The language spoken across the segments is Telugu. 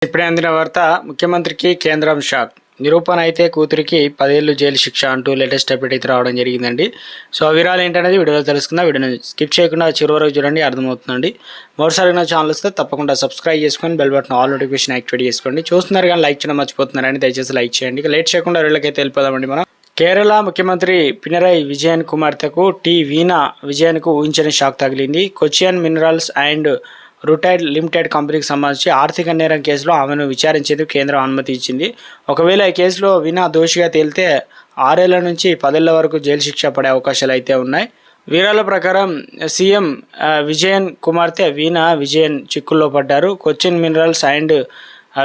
ఇప్పుడే అందిన వార్త. ముఖ్యమంత్రికి కేంద్రం షాక్. నిరూపణ అయితే కూతురికి 10 ఏళ్లు జైలు శిక్ష అంటూ లేటెస్ట్ అప్డేట్ అయితే రావడం జరిగిందండి. సో ఆ వివరాలు ఏంటనేది వీడియోలో తెలుసుకుందాం. వీడియోని స్కిప్ చేయకుండా చివరి వరకు చూడండి, అర్థమవుతుందండి. మరోసారి నా ఛానల్ వస్తే తప్పకుండా సబ్స్క్రైబ్ చేసుకొని bell button all notification activate చేసుకోండి. చూస్తున్నారు కానీ లైక్ చేయడం మర్చిపోతున్నారని దయచేసి లైక్ చేయండి. లేట్ చేయకుండా వీళ్ళకైతే వెళ్ళిపోదామండి. మనం కేరళ ముఖ్యమంత్రి పినరయి విజయన్ కుమార్తెకు వీణా విజయన్కు ఊహించని షాక్ తగిలింది. కొచ్చియన్ మినరల్స్ అండ్ రుటైడ్ లిమిటెడ్ కంపెనీకి సంబంధించి ఆర్థిక నేరం కేసులో ఆమెను విచారించేందుకు కేంద్రం అనుమతి ఇచ్చింది. ఒకవేళ ఈ కేసులో వీణా దోషిగా తేలితే 6 ఏళ్ల నుంచి 10 ఏళ్ల వరకు జైలు శిక్ష పడే అవకాశాలు అయితే ఉన్నాయి. వివరాల ప్రకారం సీఎం విజయన్ కుమార్తె వీణా విజయన్ చిక్కుల్లో పడ్డారు. Cochin minerals and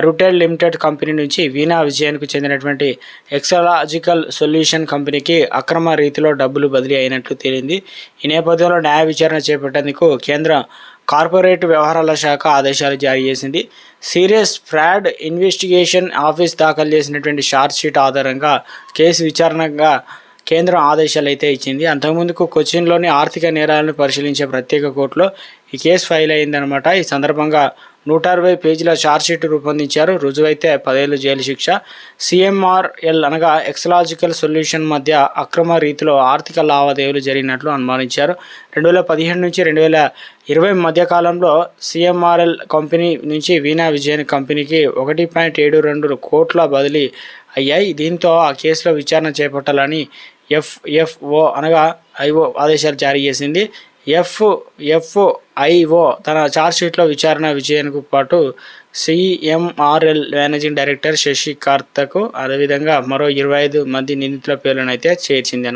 rutile limited company నుంచి వీణా విజయన్కు చెందినటువంటి ఎక్సాలాజికల్ సొల్యూషన్ కంపెనీకి అక్రమ రీతిలో డబ్బులు బదిలీ అయినట్లు తేలింది. ఈ నేపథ్యంలో న్యాయ విచారణ చేపట్టేందుకు కేంద్ర కార్పొరేట్ వ్యవహారాల శాఖ ఆదేశాలు జారీ చేసింది. సీరియస్ ఫ్రాడ్ ఇన్వెస్టిగేషన్ ఆఫీస్ దాఖలు చేసినటువంటి ఛార్జ్ షీట్ ఆధారంగా కేసు విచారణగా కేంద్రం ఆదేశాలు అయితే ఇచ్చింది. అంతకుముందుకు కొచ్చిన్లోని ఆర్థిక నేరాలను పరిశీలించే ప్రత్యేక కోర్టులో ఈ కేసు ఫైల్ అయిందనమాట. ఈ సందర్భంగా 160 పేజీల ఛార్జ్షీట్ రూపొందించారు. రుజువైతే 10 ఏళ్లు జైలు శిక్ష. CMRL అనగా ఎక్సాలాజికల్ సొల్యూషన్ మధ్య అక్రమ రీతిలో ఆర్థిక లావాదేవీలు జరిగినట్లు అనుమానించారు. 2017 నుంచి 2020 మధ్య కాలంలో CMRL కంపెనీ నుంచి వీణా విజయన్ కంపెనీకి 1.72 కోట్ల బదిలీ అయ్యాయి. దీంతో ఆ కేసులో విచారణ చేపట్టాలని FFO అనగా IO ఆదేశాలు జారీ చేసింది. FIO తన ఛార్జ్షీట్లో విచారణ విజయన్కు పాటు CMRL మేనేజింగ్ డైరెక్టర్ శశి కార్తకు అదేవిధంగా మరో 25 మంది నిందితుల పేర్లను అయితే చేర్చింది.